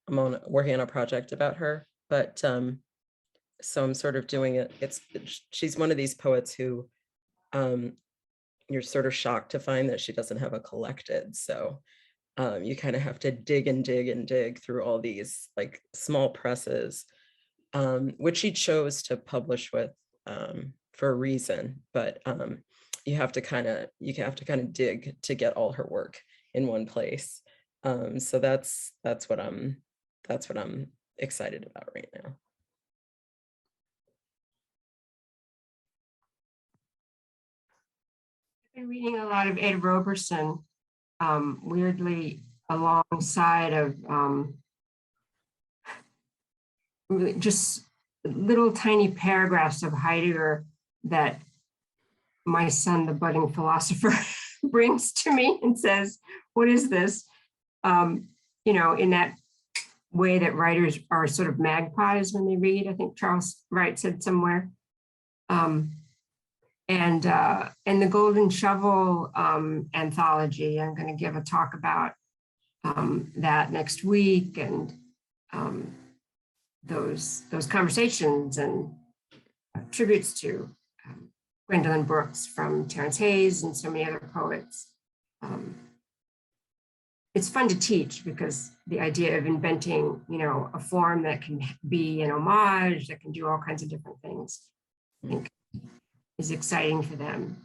Speaker 2: working on a project about her, but so I'm sort of doing it. She's one of these poets who you're sort of shocked to find that she doesn't have a collected. So you kind of have to dig and dig and dig through all these like small presses, which she chose to publish with for a reason. But you have to kind of dig to get all her work in one place. So that's what I'm excited about right now.
Speaker 8: I've been reading a lot of Ed Roberson, weirdly alongside of really just little tiny paragraphs of Heidegger that my son, the budding philosopher, brings to me and says, "What is this?" You know, in that way that writers are sort of magpies when they read. I think Charles Wright said somewhere. And the Golden Shovel anthology, I'm going to give a talk about that next week, and those conversations and tributes to Gwendolyn Brooks from Terrence Hayes and so many other poets. It's fun to teach because the idea of inventing, you know, a form that can be an homage, that can do all kinds of different things, I think is exciting for them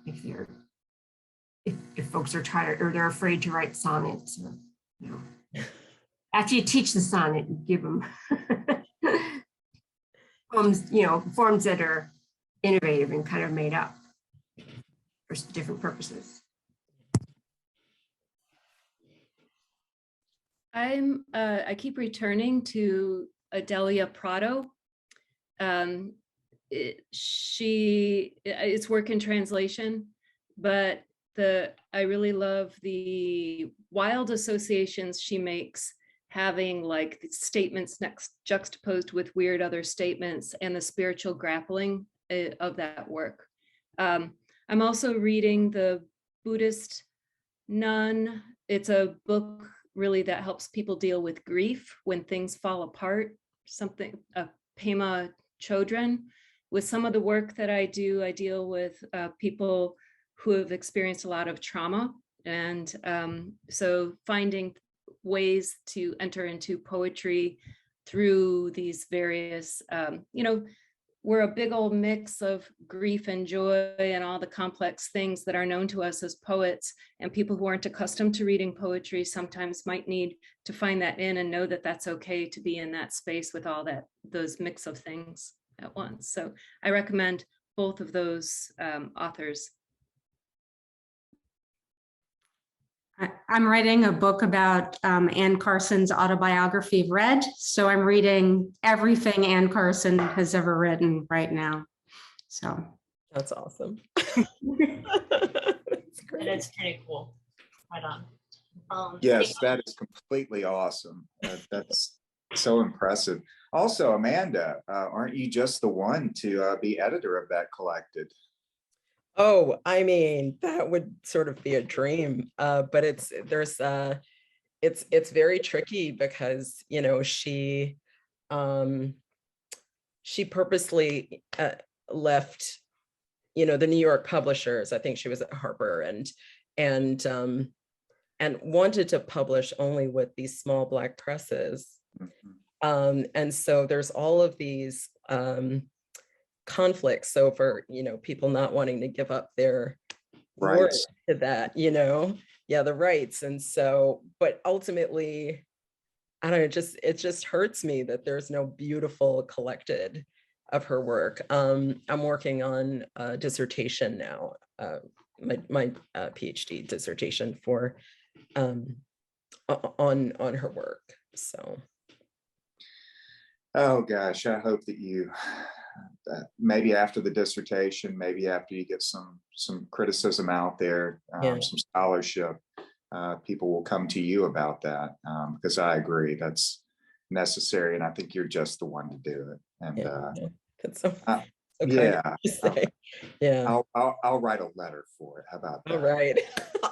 Speaker 8: if folks are tired or they're afraid to write sonnets. Or, you know, after you teach the sonnet, you give them poems, you know, forms that are innovative and kind of made up for different purposes.
Speaker 7: I keep returning to Adelia Prado. It's work in translation, but I really love the wild associations she makes, having like the statements next juxtaposed with weird other statements, and the spiritual grappling of that work. I'm also reading The Buddhist Nun. It's a book really that helps people deal with grief when things fall apart. Pema Chodron. With some of the work that I do, I deal with people who have experienced a lot of trauma. And so finding ways to enter into poetry through these various, you know, we're a big old mix of grief and joy and all the complex things that are known to us as poets, and people who aren't accustomed to reading poetry sometimes might need to find that in and know that that's okay to be in that space with all those mix of things at once. So I recommend both of those authors.
Speaker 5: I'm writing a book about Anne Carson's autobiography, Red. So I'm reading everything Anne Carson has ever written right now. So
Speaker 2: That's awesome.
Speaker 3: That's great. That's pretty cool. Right on.
Speaker 1: Yes, that is completely awesome. That's so impressive. Also, Amanda, aren't you just the one to be editor of that collected?
Speaker 2: Oh, I mean, that would sort of be a dream, but it's very tricky because, you know, she purposely left, you know, the New York publishers. I think she was at Harper and wanted to publish only with these small Black presses.
Speaker 1: Mm-hmm.
Speaker 2: And so there's all of these conflicts over, you know, people not wanting to give up their work
Speaker 1: Rights
Speaker 2: to that, you know, the rights. And so, but ultimately, I don't know, it just hurts me that there's no beautiful collected of her work. I'm working on a dissertation now, my PhD dissertation for on her work. So.
Speaker 1: Oh gosh, I hope that maybe after the dissertation, maybe after you get some criticism out there, some scholarship, people will come to you about that, because I agree that's necessary, and I think you're just the one to do it. And
Speaker 2: That's so
Speaker 1: yeah,
Speaker 2: yeah.
Speaker 1: I'll write a letter for it. How about that?
Speaker 2: All right,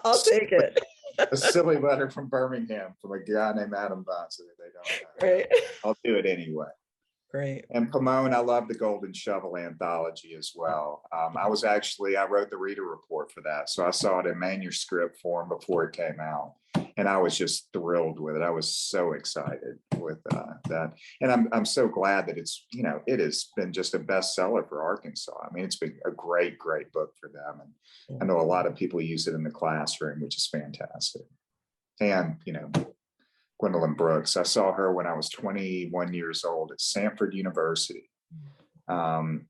Speaker 2: I'll take it.
Speaker 1: A silly letter from Birmingham from a guy named Adam Bunce. They don't know.
Speaker 2: Right.
Speaker 1: I'll do it anyway.
Speaker 2: Great.
Speaker 1: And Pimone, I love the Golden Shovel anthology as well. I wrote the reader report for that. So I saw it in manuscript form before it came out. And I was just thrilled with it. I was so excited with that. And I'm so glad that it's, it has been just a bestseller for Arkansas. I mean, it's been a great, great book for them. And I know a lot of people use it in the classroom, which is fantastic. And, Gwendolyn Brooks. I saw her when I was 21 years old at Samford University. And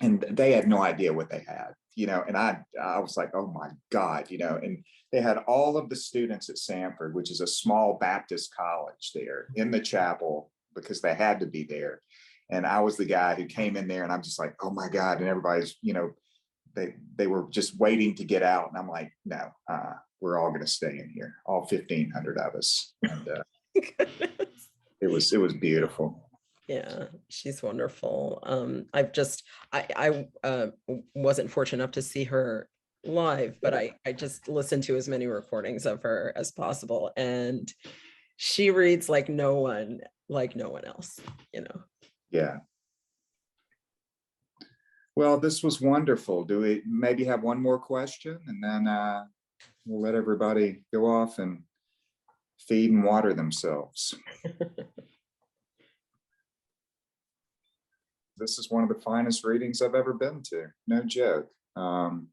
Speaker 1: they had no idea what they had, and I was like, oh my God, and they had all of the students at Samford, which is a small Baptist college there, in the chapel because they had to be there. And I was the guy who came in there and I'm just like, oh my God. And everybody's, they were just waiting to get out. And I'm like, no, we're all going to stay in here, all 1,500 of us. And it was beautiful.
Speaker 2: Yeah, she's wonderful. I wasn't fortunate enough to see her live, but I just listened to as many recordings of her as possible. And she reads like no one else,
Speaker 1: Yeah. Well, this was wonderful. Do we maybe have one more question and then we'll let everybody go off and feed and water themselves. This is one of the finest readings I've ever been to. No joke. Y'all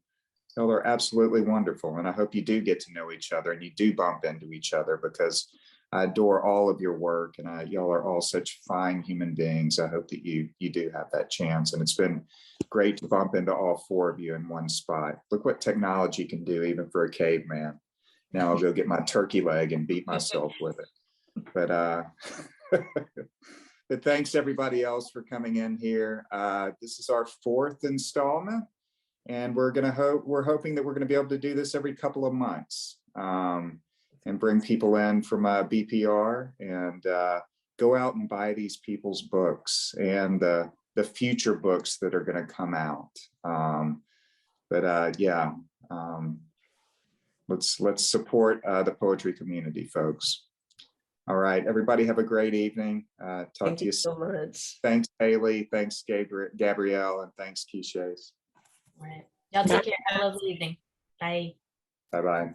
Speaker 1: are absolutely wonderful. And I hope you do get to know each other and you do bump into each other, because I adore all of your work and y'all are all such fine human beings. I hope that you do have that chance. And it's been great to bump into all four of you in one spot. Look what technology can do even for a caveman. Now I'll go get my turkey leg and beat myself with it. But but thanks everybody else for coming in here. This is our 4th installment, and we're hoping that we're going to be able to do this every couple of months and bring people in from BPR and go out and buy these people's books and the future books that are going to come out. Let's support the poetry community, folks. All right, everybody have a great evening. Talk
Speaker 2: Thank
Speaker 1: to
Speaker 2: you
Speaker 1: you
Speaker 2: so
Speaker 1: soon.
Speaker 2: much.
Speaker 1: Thanks, Haley. Thanks, Gabrielle, and thanks, Keishays.
Speaker 3: All right. Y'all take care. Have a lovely evening. Bye.
Speaker 1: Bye-bye.